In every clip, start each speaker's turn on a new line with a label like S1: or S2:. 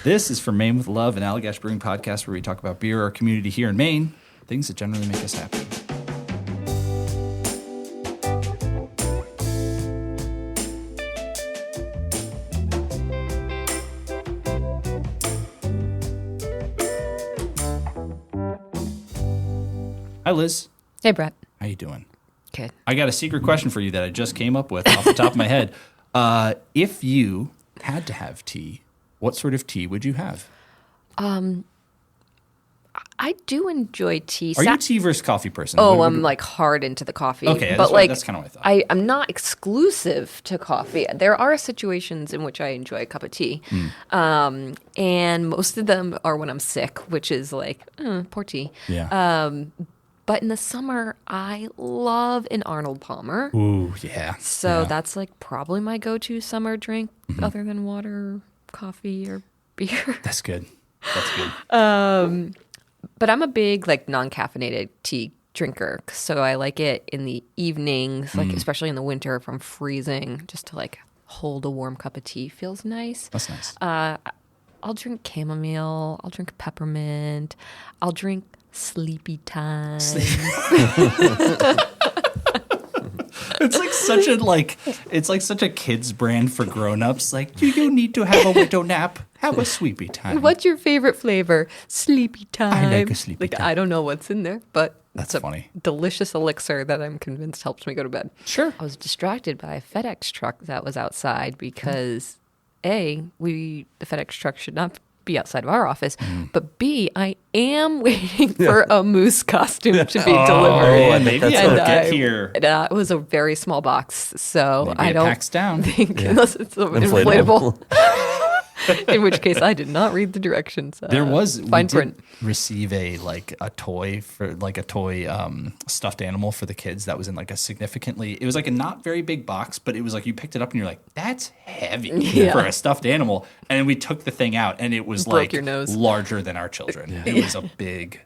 S1: This is From Maine with Love, an Allagash Brewing podcast where we talk about beer, our community here in Maine, things that generally make us happy. Hi, Liz.
S2: Hey, Brett.
S1: How you doing?
S2: Good.
S1: I got a secret question for you that I just came up with off the top of my head. If you had to have tea, what sort of tea would you have?
S2: I do enjoy tea.
S1: Are you a tea versus coffee person?
S2: I'm like hard into the coffee.
S1: Okay,
S2: but
S1: that's kind of what I thought.
S2: I'm not exclusive to coffee. There are situations in which I enjoy a cup of tea. And most of them are when I'm sick, which is like, poor tea.
S1: Yeah.
S2: But in the summer, I love an Arnold Palmer.
S1: Ooh, yeah.
S2: So that's like probably my go-to summer drink other than water, coffee, or beer.
S1: That's good. That's good.
S2: But I'm a big like non-caffeinated tea drinker, so I like it in the evenings, like especially in the winter if I'm freezing, just to like hold a warm cup of tea feels nice.
S1: That's nice.
S2: I'll drink chamomile. I'll drink peppermint. I'll drink sleepy time.
S1: It's like such a kid's brand for grown-ups. Like, do you need to have a window nap? Have a sleepy time.
S2: What's your favorite flavor? Sleepy time.
S1: I like a sleepy time.
S2: I don't know what's in there, but
S1: That's
S2: it's
S1: funny.
S2: delicious elixir that I'm convinced helps me go to bed.
S1: Sure.
S2: I was distracted by a FedEx truck that was outside because the FedEx truck should not be outside of our office, but B, I am waiting for a moose costume to be delivered.
S1: And maybe it'll get here.
S2: It was a very small box, so
S1: Maybe
S2: I
S1: it
S2: don't
S1: packs down.
S2: think unless it's an inflatable. In which case, I did not read the directions.
S1: There was
S2: fine print.
S1: Receive a toy stuffed animal for the kids that was in like a significantly. It was like a not very big box, but it was like you picked it up and you're like, that's heavy for a stuffed animal. And then we took the thing out and it was
S2: Broke your nose.
S1: larger than our children. It was a big.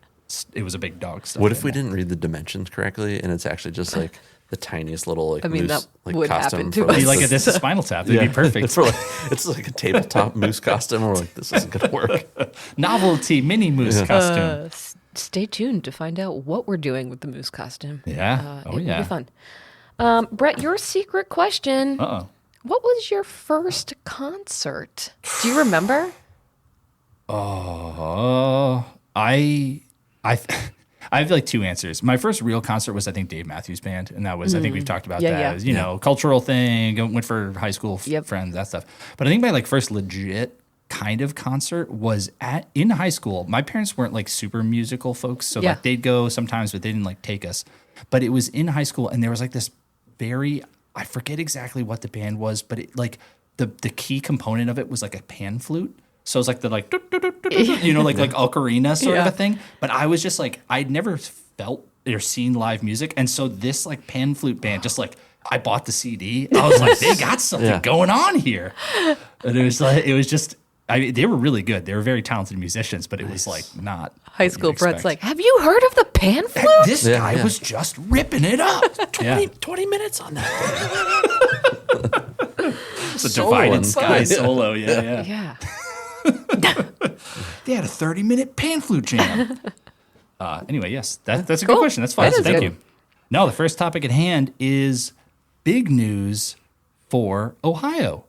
S1: It was a big dog stuff.
S3: What if we didn't read the dimensions correctly and it's actually just like the tiniest little like moose
S2: that
S3: like
S2: would
S3: costume
S2: happen to
S3: for
S2: us.
S1: Be like this is Spinal Tap. It'd be perfect.
S3: It's like a tabletop moose costume. We're like, this isn't gonna work.
S1: Novelty mini moose costume.
S2: Stay tuned to find out what we're doing with the moose costume.
S1: Yeah.
S2: It will be fun. Brett, your secret question.
S1: Uh-oh.
S2: What was your first concert? Do you remember?
S1: I have like two answers. My first real concert was, I think, Dave Matthews Band. And that was, I think we've talked about that as, cultural thing. Went for high school friends, that stuff. But I think my like first legit kind of concert was in high school. My parents weren't like super musical folks. So like they'd go sometimes, but they didn't like take us. But it was in high school and there was like this I forget exactly what the band was, but it like the key component of it was like a pan flute. So it's like the like, like ocarina sort of a thing. But I was just like, I'd never felt or seen live music. And so this like pan flute band, just like, I bought the CD. I was like, they got something going on here. And it was just, they were really good. They were very talented musicians, but it was like not.
S2: High school Brett's like, have you heard of the pan flute?
S1: This guy was just ripping it up.
S3: 20 minutes on that.
S1: It's a divided sky solo.
S2: Yeah.
S1: They had a 30-minute pan flute jam. Anyway, yes, that's a good question. That's fine. Thank you. Now, the first topic at hand is big news for Ohio.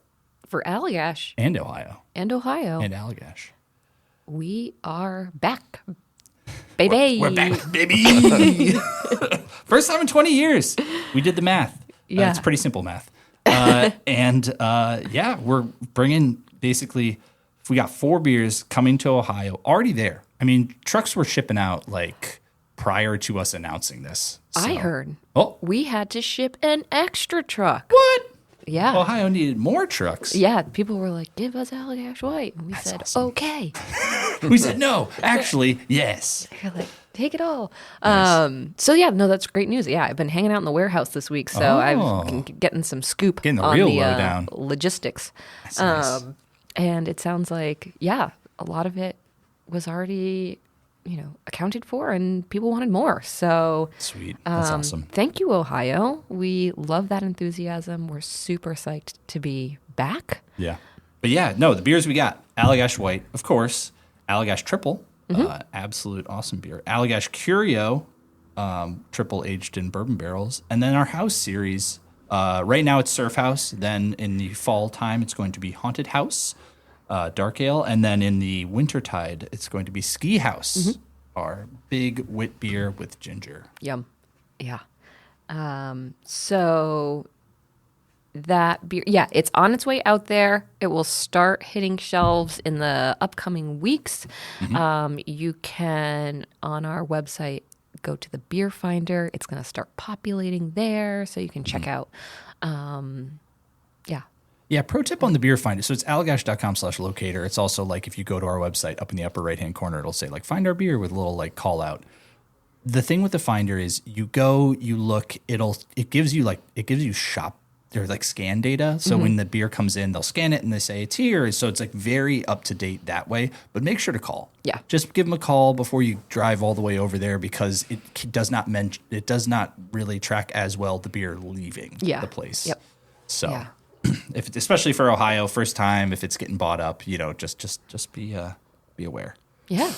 S2: For Allagash.
S1: And Ohio.
S2: And Ohio.
S1: And Allagash.
S2: We are back, baby.
S1: We're back, baby. First time in 20 years. We did the math.
S2: Yeah.
S1: It's pretty simple math. We're bringing basically... We got 4 beers coming to Ohio, already there. I mean, trucks were shipping out like prior to us announcing this. So.
S2: I heard.
S1: Oh,
S2: we had to ship an extra truck.
S1: What?
S2: Yeah.
S1: Ohio needed more trucks.
S2: Yeah. People were like, give us Allagash White. And we
S1: That's
S2: said,
S1: awesome.
S2: okay.
S1: We said, no, actually, yes.
S2: You're like, take it all.
S1: Nice.
S2: That's great news. Yeah, I've been hanging out in the warehouse this week, so I've been getting some scoop
S1: Getting the
S2: on
S1: real
S2: the
S1: lowdown.
S2: logistics.
S1: That's nice.
S2: And it sounds like, a lot of it was already, accounted for and people wanted more. So
S1: Sweet. That's awesome.
S2: Thank you, Ohio. We love that enthusiasm. We're super psyched to be back.
S1: Yeah. But yeah, no, the beers we got, Allagash White, of course, Allagash Triple, absolute awesome beer. Allagash Curio, triple aged in bourbon barrels. And then our house series, right now it's Surf House. Then in the fall time, it's going to be Haunted House, Dark Ale. And then in the wintertide, it's going to be Ski House, our big wit beer with ginger.
S2: Yum. Yeah. So that beer, it's on its way out there. It will start hitting shelves in the upcoming weeks. You can, on our website, go to the beer finder. It's going to start populating there, so you can check out.
S1: Yeah, pro tip on the beer finder. So it's allagash.com/locator. It's also like if you go to our website, up in the upper right-hand corner, it'll say like find our beer with a little like call out. The thing with the finder is you go, you look, it gives you shop or like scan data. So when the beer comes in, they'll scan it and they say it's here. So it's like very up to date that way. But make sure to call.
S2: Yeah.
S1: Just give them a call before you drive all the way over there because it does not really track as well the beer leaving the place.
S2: Yep.
S1: So.
S2: Yeah.
S1: If especially for Ohio, first time, if it's getting bought up, just be aware.
S2: Yeah.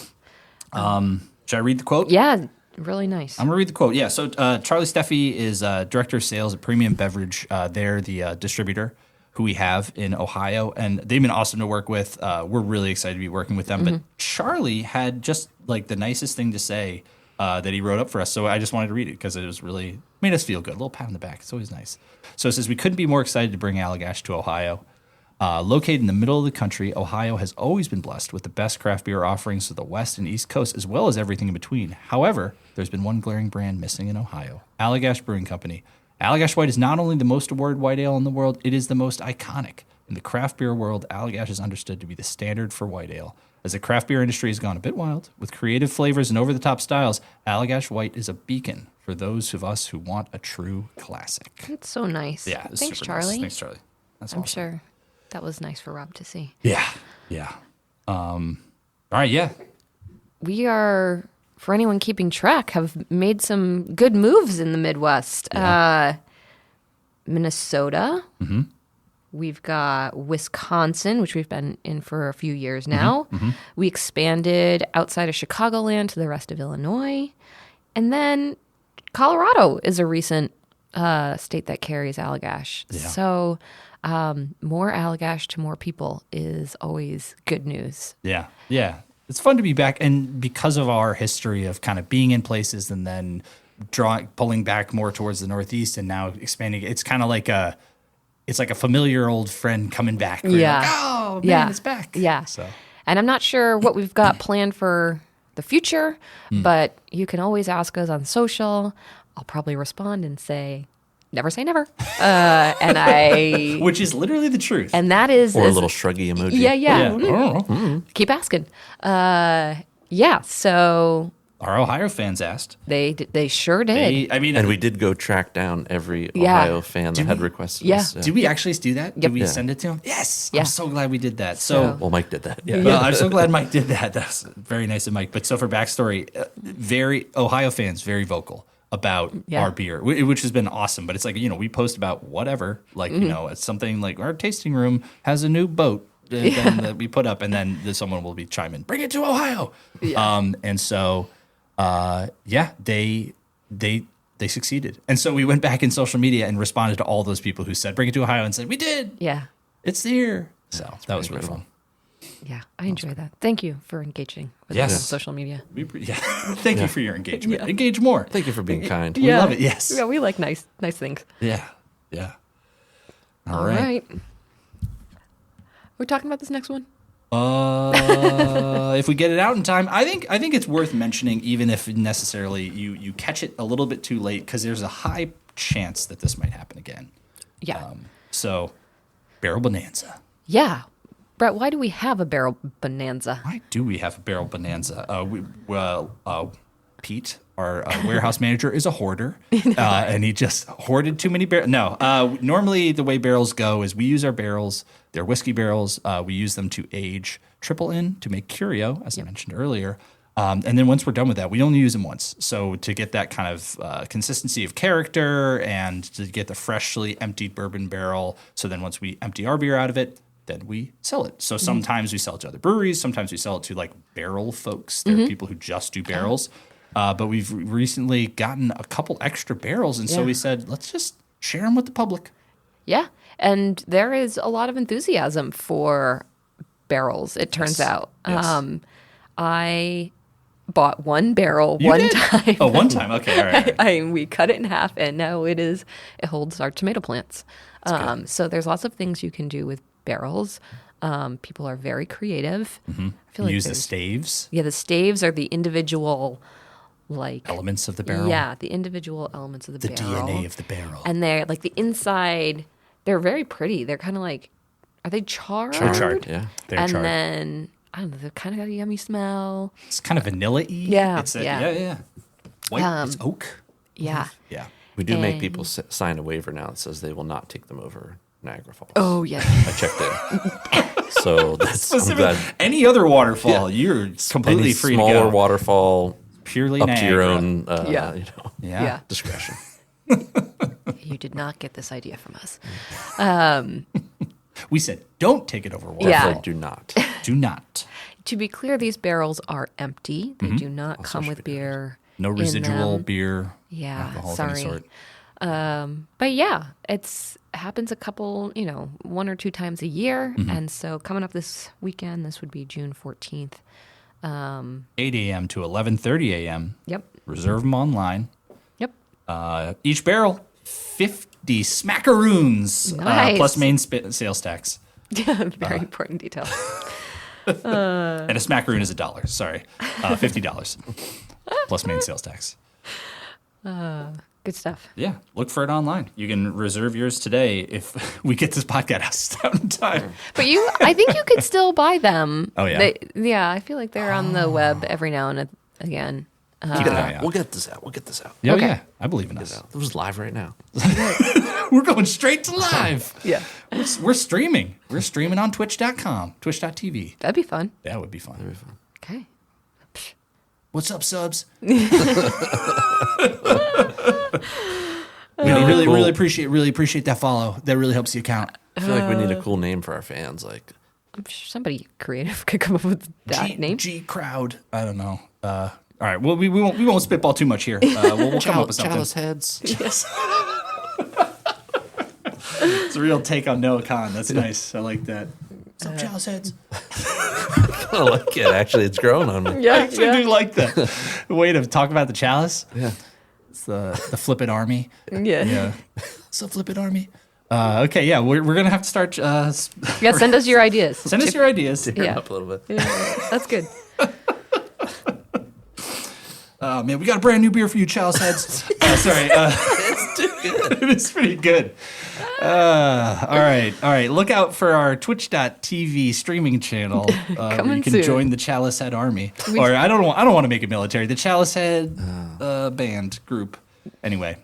S1: Should I read the quote?
S2: Yeah. Really nice.
S1: I'm gonna read the quote. Yeah. So Charlie Steffi is director of sales at Premium Beverage. They're the distributor who we have in Ohio, and they've been awesome to work with. We're really excited to be working with them. But Charlie had just like the nicest thing to say that he wrote up for us. So I just wanted to read it because it was really made us feel good. A little pat on the back. It's always nice. So it says, we couldn't be more excited to bring Allagash to Ohio. Located in the middle of the country, Ohio has always been blessed with the best craft beer offerings to the West and East Coast, as well as everything in between. However, there's been one glaring brand missing in Ohio, Allagash Brewing Company. Allagash White is not only the most awarded white ale in the world, it is the most iconic. In the craft beer world, Allagash is understood to be the standard for white ale. As the craft beer industry has gone a bit wild, with creative flavors and over-the-top styles, Allagash White is a beacon for those of us who want a true classic.
S2: It's so nice.
S1: Yeah,
S2: Thanks,
S1: super
S2: Charlie.
S1: Nice. Thanks, Charlie. That's
S2: I'm
S1: awesome.
S2: sure that was nice for Rob to see.
S1: Yeah. All right, yeah.
S2: We are, for anyone keeping track, have made some good moves in the Midwest.
S1: Yeah.
S2: Minnesota. We've got Wisconsin, which we've been in for a few years now. We expanded outside of Chicagoland to the rest of Illinois. And then Colorado is a recent state that carries Allagash.
S1: Yeah.
S2: So more Allagash to more people is always good news.
S1: Yeah. It's fun to be back. And because of our history of kind of being in places and then pulling back more towards the Northeast and now expanding, it's kind of like a familiar old friend coming back.
S2: Yeah.
S1: Like, oh, man, it's back.
S2: Yeah.
S1: So.
S2: And I'm not sure what we've got planned for the future, but you can always ask us on social. I'll probably respond and say, never say never.
S1: Which is literally the truth.
S2: And that is...
S3: Or a little shruggy emoji.
S2: Yeah. Keep asking. So...
S1: Our Ohio fans asked.
S2: They sure did.
S3: And we did go track down every Ohio fan that had requested us.
S1: Did we actually do that?
S2: Yep.
S1: Did we send it to him? Yes.
S2: Yeah.
S1: I'm so glad we did that. So
S3: Well, Mike did that.
S1: Yeah. Well, I'm so glad Mike did that. That's very nice of Mike. But so for backstory, very Ohio fans, very vocal about our beer, which has been awesome. But it's like, we post about whatever, like, it's something like our tasting room has a new boat that we put up, and then someone will be chiming, bring it to Ohio. Yeah. And so... they succeeded. And so we went back in social media and responded to all those people who said, bring it to Ohio, and said, we did.
S2: Yeah.
S1: It's here. So that was really fun.
S2: Yeah, I enjoy that. Thank you for engaging with us on social media.
S1: Thank you for your engagement. Engage more.
S3: Thank you for being kind.
S1: We love it. Yes.
S2: Yeah, we like nice things.
S1: Yeah. All right.
S2: Are we talking about this next one?
S1: If we get it out in time, I think it's worth mentioning, even if necessarily you catch it a little bit too late, because there's a high chance that this might happen again.
S2: Yeah.
S1: So, Barrel Bonanza.
S2: Yeah. Brett, why do we have a Barrel Bonanza?
S1: Why do we have a Barrel Bonanza? Pete, our warehouse manager, is a hoarder, and he just hoarded too many barrels. No, normally the way barrels go is we use our barrels. They're whiskey barrels. We use them to age triple in to make Curio, as I mentioned earlier. And then once we're done with that, we only use them once. So to get that kind of consistency of character and to get the freshly emptied bourbon barrel, so then once we empty our beer out of it, then we sell it. So sometimes we sell it to other breweries. Sometimes we sell it to like barrel folks. There are people who just do barrels. But we've recently gotten a couple extra barrels. And so we said, let's just share them with the public.
S2: Yeah. And there is a lot of enthusiasm for barrels, it turns out.
S1: Yes.
S2: I bought one barrel time.
S1: Oh, one time. Okay. All right.
S2: We cut it in half, and now it holds our tomato plants. So there's lots of things you can do with barrels. People are very creative.
S1: I feel like use the staves.
S2: Yeah, the staves are the individual
S1: elements of the barrel.
S2: Yeah, the individual elements of the barrel.
S1: The DNA of the barrel.
S2: And they're like the inside. They're very pretty. They're kind of like, are they charred?
S1: They're charred. Yeah, they're charred.
S2: And then I don't know. They've kind of got a yummy smell.
S1: It's kind of vanilla-y.
S2: Yeah,
S1: yeah. White. It's oak.
S2: Yeah.
S1: Yeah.
S3: We do make people sign a waiver now that says they will not take them over Niagara Falls.
S2: Oh, yeah.
S3: I checked it. So that's I'm glad.
S1: Any other waterfall, you're completely
S3: Any
S1: free to go.
S3: smaller waterfall,
S1: purely
S3: up
S1: Niagara.
S3: to your own
S2: Yeah.
S3: discretion.
S2: You did not get this idea from us.
S1: We said, don't take it over waterfall.
S2: Yeah.
S3: Definitely do not.
S1: Do not.
S2: To be clear, these barrels are empty. They do not come with beer.
S1: No
S2: in
S1: residual
S2: them.
S1: beer.
S2: Yeah,
S1: alcohol
S2: sorry.
S1: of any sort.
S2: But yeah, it happens a couple, 1 or 2 times a year. And so coming up this weekend, this would be June 14th.
S1: 8 a.m. to 11:30 a.m.
S2: Yep.
S1: Reserve them online.
S2: Yep.
S1: Each barrel, 50 smackaroons,
S2: Nice.
S1: plus main sales tax.
S2: Yeah, very important detail.
S1: And a smackaroon is $1. Sorry, $50 plus main sales tax.
S2: Good stuff.
S1: Yeah, look for it online. You can reserve yours today if we get this podcast out in time.
S2: But I think you could still buy them.
S1: Oh, yeah?
S2: I feel like they're on the web every now and again.
S1: Keep an eye out.
S3: We'll get this out.
S1: Yeah,
S2: Okay.
S1: yeah, I believe in us.
S3: It was live right now.
S1: We're going straight to live.
S2: Yeah.
S1: We're streaming. We're streaming on twitch.com, twitch.tv.
S2: That'd be fun.
S1: That would be fun.
S2: Okay.
S1: What's up, subs?
S3: We
S1: really appreciate that follow. That really helps the account.
S3: I feel like we need a cool name for our fans. Like
S2: I'm sure somebody creative could come up with that name.
S1: G crowd. I don't know. All right. Well, we won't spitball too much here. We'll come up with something.
S3: Chalice heads.
S1: Yes. It's a real take on Noah Khan. That's nice. I like that. What's up, Chalice heads?
S3: I like it. Actually, it's growing on me.
S2: Yeah,
S1: I actually do like that. Way to talk about the Chalice.
S3: Yeah.
S1: It's the Flip It Army.
S2: Yeah.
S1: Yeah. So Flip It Army. Okay, yeah, we're gonna have to start.
S2: Yeah, send us your ideas.
S1: Send us your ideas.
S3: Turn
S2: Yeah.
S3: up a little bit.
S2: Yeah, that's good.
S1: Man, we got a brand new beer for you, Chalice heads. Sorry,
S3: It's too good.
S1: it is pretty good. All right. Look out for our Twitch.tv streaming channel. Where
S2: Coming
S1: you can
S2: soon.
S1: join the Chalice Head Army. Or I don't want to make it military. The Chalice Head band group. Anyway,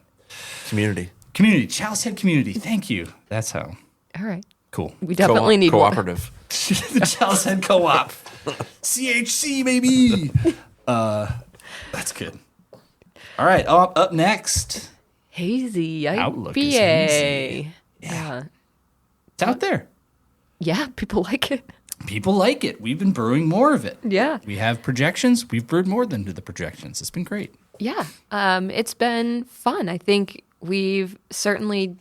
S3: Community.
S1: Chalice Head community. Thank you. That's how.
S2: All right.
S1: Cool.
S2: We definitely need one.
S3: cooperative.
S1: The Chalice Head Co-op. CHC, baby. That's good. All right. Up next.
S2: Hazy IPA.
S1: Outlook is hazy.
S2: Yeah.
S1: It's out there.
S2: Yeah, people like it.
S1: People like it. We've been brewing more of it.
S2: Yeah.
S1: We have projections. We've brewed more than the projections. It's been great.
S2: Yeah. It's been fun. I think we've certainly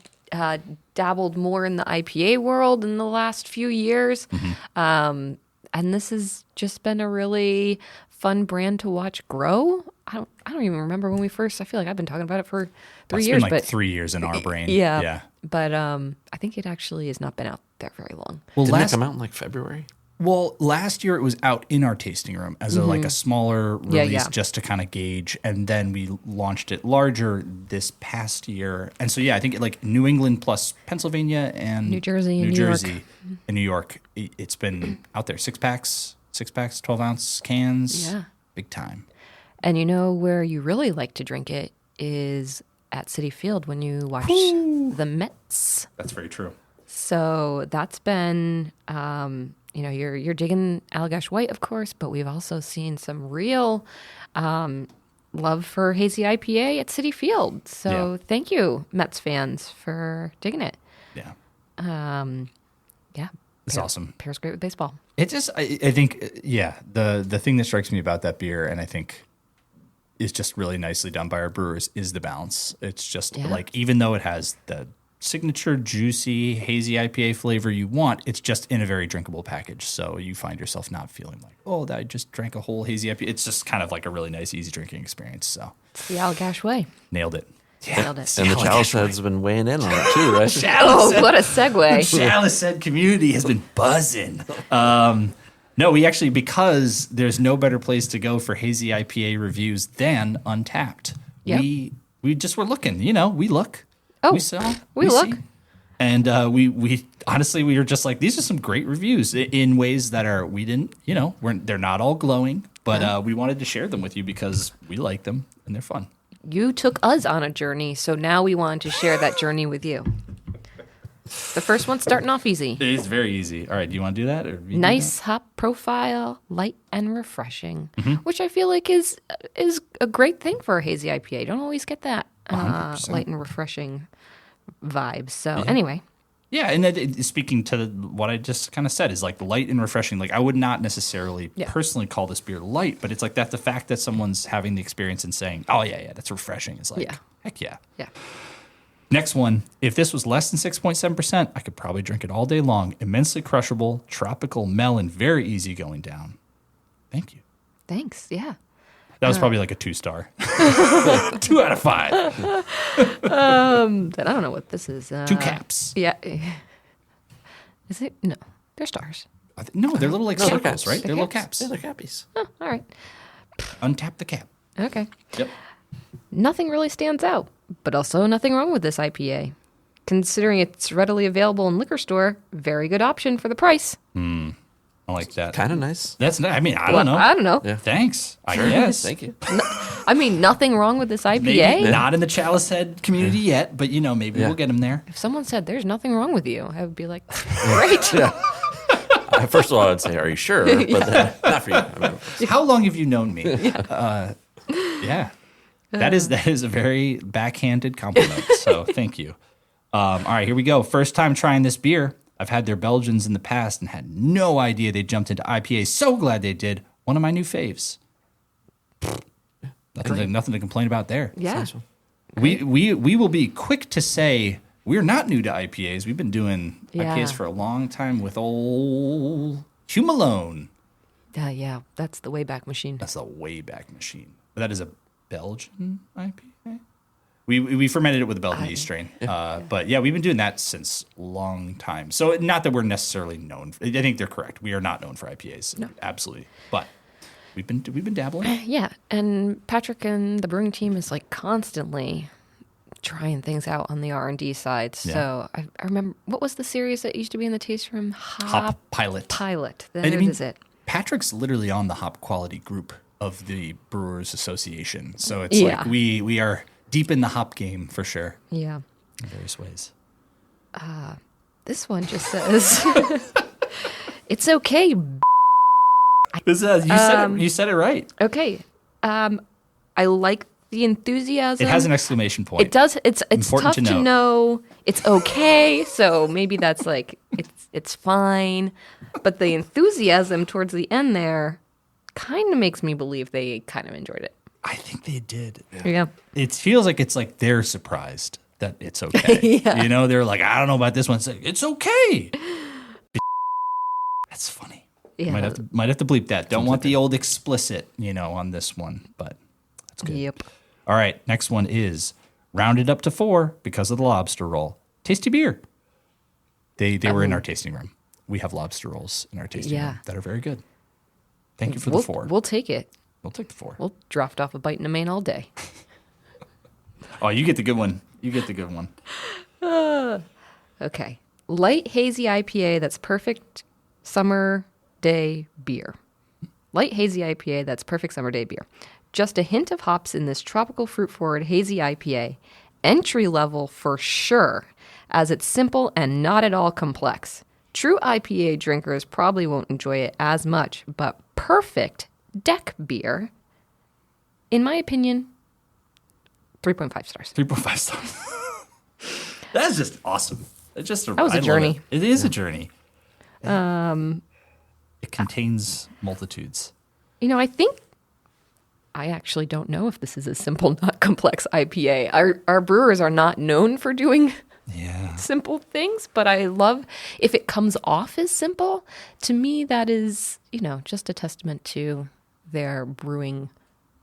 S2: dabbled more in the IPA world in the last few years. And this has just been a really fun brand to watch grow. I don't even remember when we first. I feel like I've been talking about it for 3
S1: It's
S2: years.
S1: been like
S2: but
S1: 3 years in our brain.
S2: Yeah.
S1: Yeah.
S2: But I think it actually has not been out there very long.
S1: Well,
S3: Didn't it come out in like February?
S1: last year it was out in our tasting room as a smaller release
S2: Yeah.
S1: just to kind of gauge, and then we launched it larger this past year. And so I think like New England plus Pennsylvania and
S2: New Jersey and
S1: New
S2: New York.
S1: Jersey and New York, it's been out there. 6-packs, 12-ounce cans.
S2: Yeah.
S1: Big time.
S2: And you know where you really like to drink it is at Citi Field when you watch the Mets.
S1: That's very true.
S2: So that's been, you're digging Allagash White, of course, but we've also seen some real love for Hazy IPA at Citi Field. So thank you, Mets fans, for digging it.
S1: Yeah.
S2: Yeah.
S1: It's awesome.
S2: Pairs great with baseball.
S1: It just, I think, the thing that strikes me about that beer, and I think is just really nicely done by our brewers, is the balance. It's just like, even though it has the signature juicy hazy IPA flavor you want, it's just in a very drinkable package. So you find yourself not feeling like, oh, I just drank a whole hazy IPA. It's just kind of like a really nice, easy drinking experience. So
S2: it's the Allagash way.
S1: Nailed it.
S2: Yeah. Nailed it.
S3: And the Chalice Head's been weighing in on it too, right?
S2: What a segue.
S1: The Chalice Head community has been buzzing. No, we actually, because there's no better place to go for hazy IPA reviews than Untapped. Yep. We just were looking, we look.
S2: Oh,
S1: we saw.
S2: We look.
S1: See. And we honestly, we were just like, these are some great reviews in ways that are, we didn't, they're not all glowing, but we wanted to share them with you because we like them and they're fun.
S2: You took us on a journey, so now we wanted to share that journey with you. The first one's starting off easy.
S1: It's very easy. All right, do you want to do that? Or
S2: nice hop profile, light and refreshing, which I feel like is a great thing for a hazy IPA. You don't always get that light and refreshing vibe. So anyway.
S1: Yeah, and speaking to what I just kind of said is like light and refreshing. Like I would not necessarily personally call this beer light, but it's like that the fact that someone's having the experience and saying, oh, yeah, that's refreshing is like, heck yeah.
S2: Yeah.
S1: Next one, if this was less than 6.7%, I could probably drink it all day long. Immensely crushable, tropical melon, very easy going down. Thank you.
S2: Thanks, yeah.
S1: That was probably like a 2-star. 2 out of 5.
S2: Then I don't know what this is.
S1: 2 caps.
S2: Yeah. Is it? No, they're stars.
S1: No, they're little like circles,
S3: caps.
S1: right? They're little caps.
S3: They're cappies.
S2: Oh, all right.
S1: Untap the cap.
S2: Okay.
S1: Yep.
S2: Nothing really stands out, but also nothing wrong with this IPA. Considering it's readily available in liquor store, very good option for the price.
S1: I like that.
S3: Kind of nice.
S1: That's I mean, I don't know.
S2: I don't know.
S3: Yeah.
S1: Thanks. I guess.
S3: Thank you.
S2: I mean, nothing wrong with this IPA.
S1: Maybe not in the Chalice Head community yet, but maybe we'll get them there.
S2: If someone said there's nothing wrong with you, I would be like, great.
S3: First of all, I would say, are you sure? But then, not for you. I mean,
S1: How long have you known me? Yeah. That is a very backhanded compliment. So thank you. All right, here we go. First time trying this beer. I've had their Belgians in the past and had no idea they jumped into IPA. So glad they did. One of my new faves. Nothing to complain about there.
S2: Yeah.
S1: We will be quick to say we're not new to IPAs. We've been doing IPAs for a long time with old Hugh Malone.
S2: Yeah, that's the Wayback Machine.
S1: That's the Wayback Machine. That is a Belgian IPA. We fermented it with a Belgian yeast strain. But yeah, we've been doing that since a long time. So not that we're necessarily known. I think they're correct. We are not known for IPAs. No. Absolutely. But we've been dabbling.
S2: Yeah, and Patrick and the brewing team is like constantly trying things out on the R&D side. So I remember, what was the series that used to be in the taste room?
S1: Hop Pilot.
S2: That is it.
S1: Patrick's literally on the hop quality group of the Brewers Association. So it's like we are deep in the hop game for sure.
S2: Yeah.
S1: In various ways.
S2: This one just says, it's okay.
S1: You said it right.
S2: Okay. I like the enthusiasm.
S1: It has an exclamation point.
S2: It does. It's
S1: important
S2: tough to know. It's okay. So maybe that's like, it's fine. But the enthusiasm towards the end there kind of makes me believe they kind of enjoyed it.
S1: I think they did.
S2: Yeah.
S1: It feels like it's like they're surprised that it's okay. They're like, I don't know about this one. It's like, it's okay. That's funny.
S2: Yeah.
S1: Might have to bleep that. Don't want the old explicit, on this one, but that's good.
S2: Yep.
S1: All right, next one is rounded up to 4 because of the lobster roll. Tasty beer. They were in our tasting room. We have lobster rolls in our tasting room that are very good. Thank you for the 4.
S2: We'll take it.
S1: We'll take the 4.
S2: We'll draft off a bite in a main all day.
S1: Oh, you get the good one.
S2: Okay. Light hazy IPA that's perfect summer day beer. Light hazy IPA that's perfect summer day beer. Just a hint of hops in this tropical fruit forward hazy IPA. Entry level for sure, as it's simple and not at all complex. True IPA drinkers probably won't enjoy it as much, but perfect deck beer, in my opinion, 3.5 stars.
S1: 3.5 stars. That is just awesome. It's just
S2: that was a journey.
S1: It is a journey. It contains multitudes.
S2: I think I actually don't know if this is a simple, not complex IPA. Our brewers are not known for doing simple things, but I love if it comes off as simple. To me, that is, just a testament to their brewing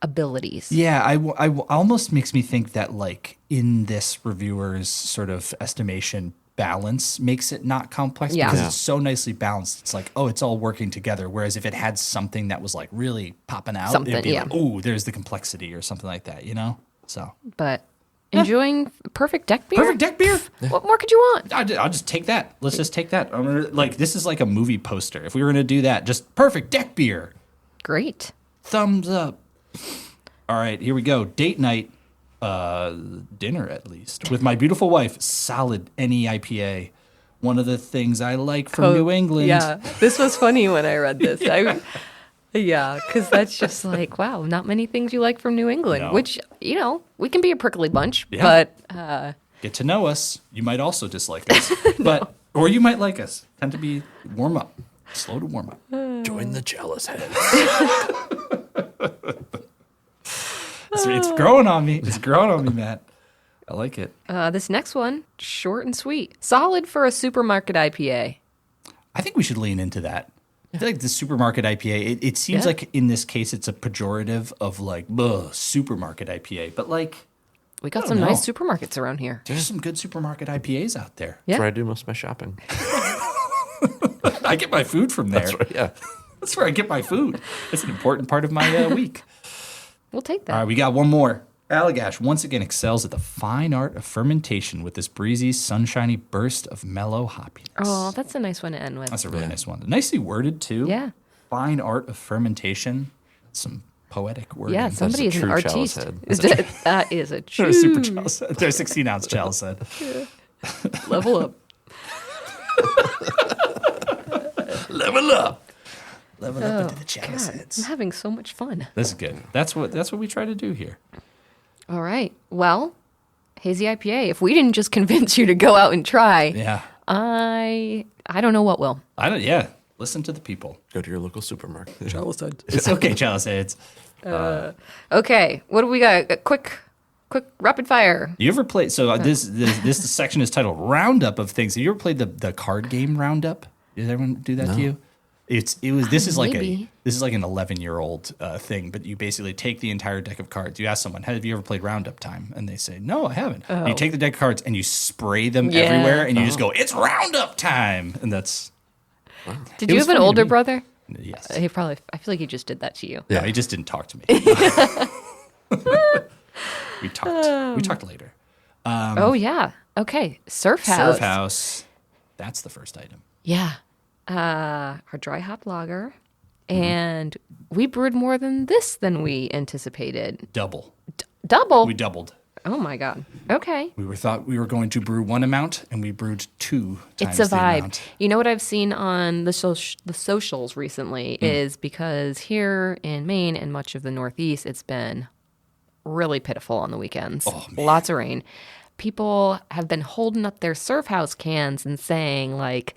S2: abilities.
S1: Yeah, I almost makes me think that like in this reviewer's sort of estimation, balance makes it not complex because it's so nicely balanced. It's like, oh, it's all working together. Whereas if it had something that was like really popping out, it'd be like, oh, there's the complexity or something like that, So,
S2: but enjoying perfect deck beer.
S1: Perfect deck beer.
S2: What more could you want?
S1: I'll just take that. Let's just take that. This is like a movie poster. If we were gonna do that, just perfect deck beer.
S2: Great.
S1: Thumbs up. All right, here we go. Date night. Dinner at least with my beautiful wife. Solid NE IPA. One of the things I like from New England.
S2: Yeah, this was funny when I read this. Because that's just like, wow, not many things you like from New England. No. Which we can be a prickly bunch, but
S1: get to know us. You might also dislike us, or you might like us. Tend to be warm up, slow to warm up.
S3: Join the jealous heads.
S1: It's growing on me. It's growing on me, Matt. I like it.
S2: This next one, short and sweet. Solid for a supermarket IPA.
S1: I think we should lean into that. I feel like the supermarket IPA, it seems like in this case it's a pejorative of like, supermarket IPA. But like...
S2: We got some nice supermarkets around here.
S1: There's some good supermarket IPAs out there.
S3: Yeah. That's where I do most of my shopping.
S1: I get my food from there.
S3: That's right, yeah.
S1: That's where I get my food. That's an important part of my week.
S2: We'll take that.
S1: All right, we got one more. Allagash once again excels at the fine art of fermentation with this breezy, sunshiny burst of mellow hoppiness.
S2: Oh, that's a nice one to end with.
S1: That's a really nice one. Nicely worded, too.
S2: Yeah.
S1: Fine art of fermentation. Some poetic wording.
S2: Yeah, somebody is an artiste. That is a true.
S1: Super chalice head. They're 16-ounce chalice head.
S2: Level up.
S1: Level up. Level up into the chalice heads.
S2: I'm having so much fun.
S1: This is good. That's what we try to do here.
S2: All right. Well, Hazy IPA, if we didn't just convince you to go out and try, I don't know what will.
S1: Listen to the people.
S3: Go to your local supermarket.
S1: Chalice heads. It's okay, chalice heads.
S2: Okay. What do we got? A quick rapid fire.
S1: You ever played? So this section is titled Roundup of Things. Have you ever played the card game Roundup? Did everyone do that to you? This is like an 11-year-old thing, but you basically take the entire deck of cards. You ask someone, "Have you ever played Roundup Time?" And they say, "No, I haven't." Oh. You take the deck of cards and you spray them everywhere, and you just go, "It's Roundup Time!" And that's.
S2: Wow. Did you have an older brother?
S1: Yes.
S2: I feel like he just did that to you.
S1: Yeah, he just didn't talk to me. We talked later.
S2: Okay. Surf House.
S1: Surf House. That's the first item.
S2: Yeah. Our dry hop lager. And we brewed more than we anticipated.
S1: Double.
S2: Double?
S1: We doubled.
S2: Oh my God. Okay.
S1: We thought we were going to brew one amount, and we brewed 2 times
S2: It's a
S1: the
S2: vibe.
S1: amount.
S2: You know what I've seen on the socials recently is because here in Maine and much of the Northeast, it's been really pitiful on the weekends.
S1: Oh, man.
S2: Lots of rain. People have been holding up their Surf House cans and saying, like,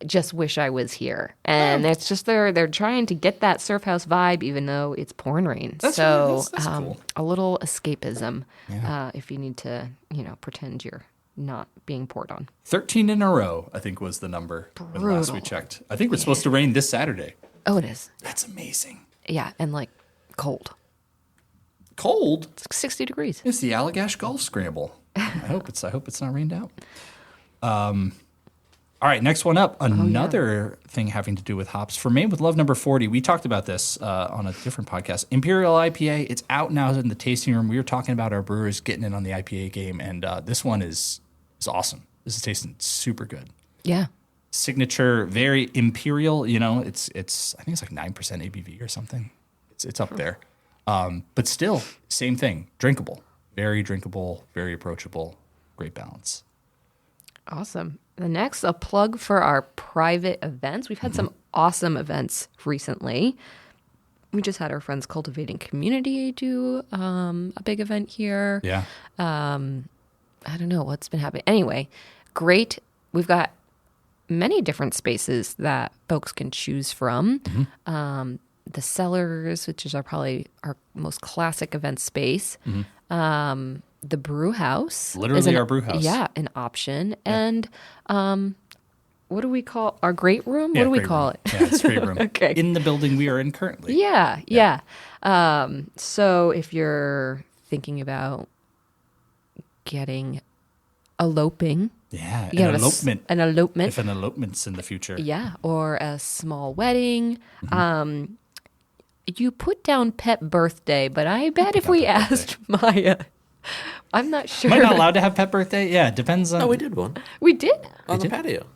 S2: just wish I was here. And it's just they're trying to get that Surf House vibe, even though it's pouring rain.
S1: That's cool.
S2: A little escapism if you need to, pretend you're not being poured on.
S1: 13 in a row, I think, was the number when last we checked. I think we're supposed to rain this Saturday.
S2: Oh, it is.
S1: That's amazing.
S2: Yeah, and like cold.
S1: Cold?
S2: It's like 60 degrees.
S1: It's the Allagash Golf Scramble. I hope it's not rained out. All right, next one up. Another thing having to do with hops. For Made with Love number 40, we talked about this on a different podcast. Imperial IPA, it's out now in the tasting room. We were talking about our brewers getting in on the IPA game, and this one is awesome. This is tasting super good.
S2: Yeah.
S1: Signature, very imperial. It's I think it's like 9% ABV or something. It's up there. But still, same thing. Drinkable. Very drinkable, very approachable, great balance.
S2: Awesome. The next, a plug for our private events. We've had some awesome events recently. We just had our friends Cultivating Community do a big event here.
S1: Yeah.
S2: I don't know what's been happening. Anyway, great. We've got many different spaces that folks can choose from. The Cellars, which is probably our most classic event space. The Brew House.
S1: Literally our brew house.
S2: Yeah, an option. Yeah. And what do we call our great room?
S1: Yeah,
S2: what do we call it?
S1: Yeah, it's great room.
S2: Okay.
S1: In the building we are in currently.
S2: Yeah. So if you're thinking about eloping.
S1: Yeah,
S2: an
S1: elopement.
S2: An elopement.
S1: If an elopement's in the future.
S2: Yeah, or a small wedding. You put down pet birthday, but I bet if we asked Maya, I'm not sure.
S1: Am I not allowed to have pet birthday? Yeah, it depends on.
S3: No, we did one.
S2: We did?
S3: On the patio.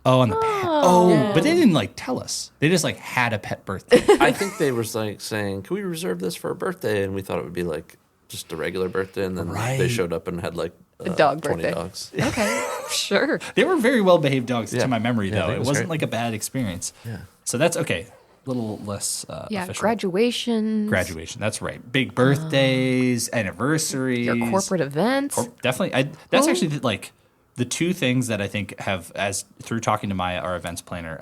S1: Oh, on the but they didn't like tell us. They just like had a pet birthday.
S3: I think they were like saying, "Can we reserve this for a birthday?" And we thought it would be like just a regular birthday, and then they showed up and had like
S2: a dog
S3: 20
S2: birthday.
S3: dogs.
S2: Okay, sure.
S1: They were very well behaved dogs to my memory, though.
S3: it
S1: It
S3: was
S1: wasn't
S3: great.
S1: like a bad experience.
S3: Yeah.
S1: So that's okay. A little less official.
S2: Graduations.
S1: Graduation. That's right. Big birthdays, anniversaries.
S2: Your corporate events.
S1: Definitely. That's actually like the two things that I think have, as through talking to Maya, our events planner,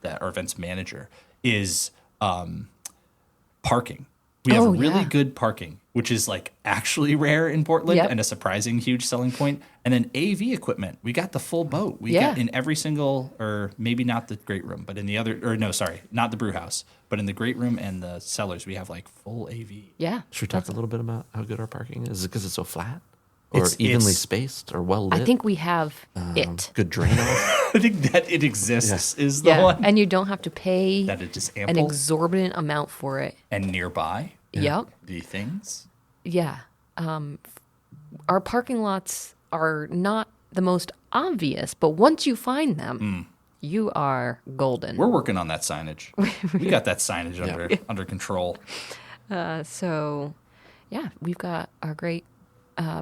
S1: our events manager, is parking. We have really good parking, which is like actually rare in Portland and a surprising huge selling point. And then AV equipment. We got the full boat. We got in every single, or maybe not the great room, but in the other, or no, sorry, not the brew house, but in the great room and the cellars, we have like full AV.
S2: Yeah.
S3: Should we talk a little bit about how good our parking is? Is it because it's so flat? Or evenly spaced or well lit?
S2: I think we have it.
S3: Good drain off.
S1: I think that it exists is the one.
S2: And you don't have to pay
S1: That it is
S2: an
S1: ample
S2: exorbitant amount for it.
S1: and nearby.
S2: Yep.
S1: The things.
S2: Yeah. Our parking lots are not the most obvious, but once you find them, you are golden.
S1: We're working on that signage. We got that signage under control.
S2: So, yeah, we've got our great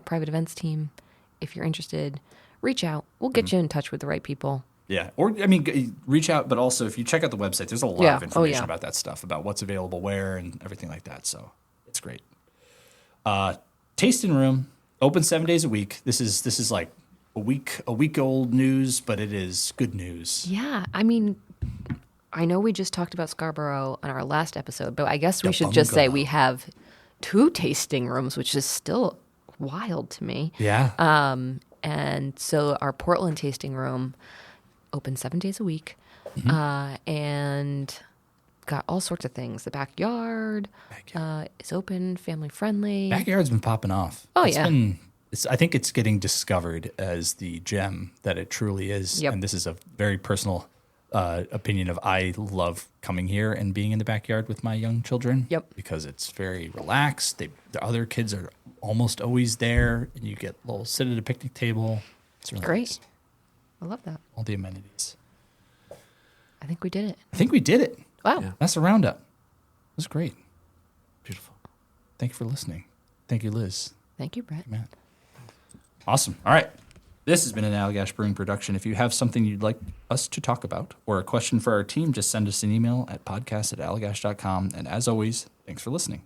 S2: private events team. If you're interested, reach out. We'll get you in touch with the right people.
S1: Yeah. Or, I mean, reach out, but also if you check out the website, there's a lot of information about that stuff, about what's available where and everything like that. So it's great. Tasting room, open 7 days a week. This is like a week old news, but it is good news.
S2: Yeah. I mean, I know we just talked about Scarborough on our last episode, but I guess we should just say we have 2 tasting rooms, which is still wild to me.
S1: Yeah.
S2: And so our Portland tasting room open 7 days a week, and got all sorts of things. The backyard is open, family friendly.
S1: Backyard's been popping off.
S2: Oh,
S1: I think it's getting discovered as the gem that it truly is.
S2: Yep.
S1: And this is a very personal opinion of I love coming here and being in the backyard with my young children.
S2: Yep.
S1: Because it's very relaxed. The other kids are almost always there, and you get a little sit at a picnic table. It's really
S2: Great.
S1: nice.
S2: I love that.
S1: All the amenities.
S2: I think we did it.
S1: I think we did it.
S2: Wow.
S3: Yeah.
S1: That's a roundup. It was great.
S3: Beautiful.
S1: Thank you for listening. Thank you, Liz.
S2: Thank you, Brett.
S1: Matt. Awesome. All right. This has been an Allagash Brewing production. If you have something you'd like us to talk about or a question for our team, just send us an email at podcast@allagash.com. And as always, thanks for listening.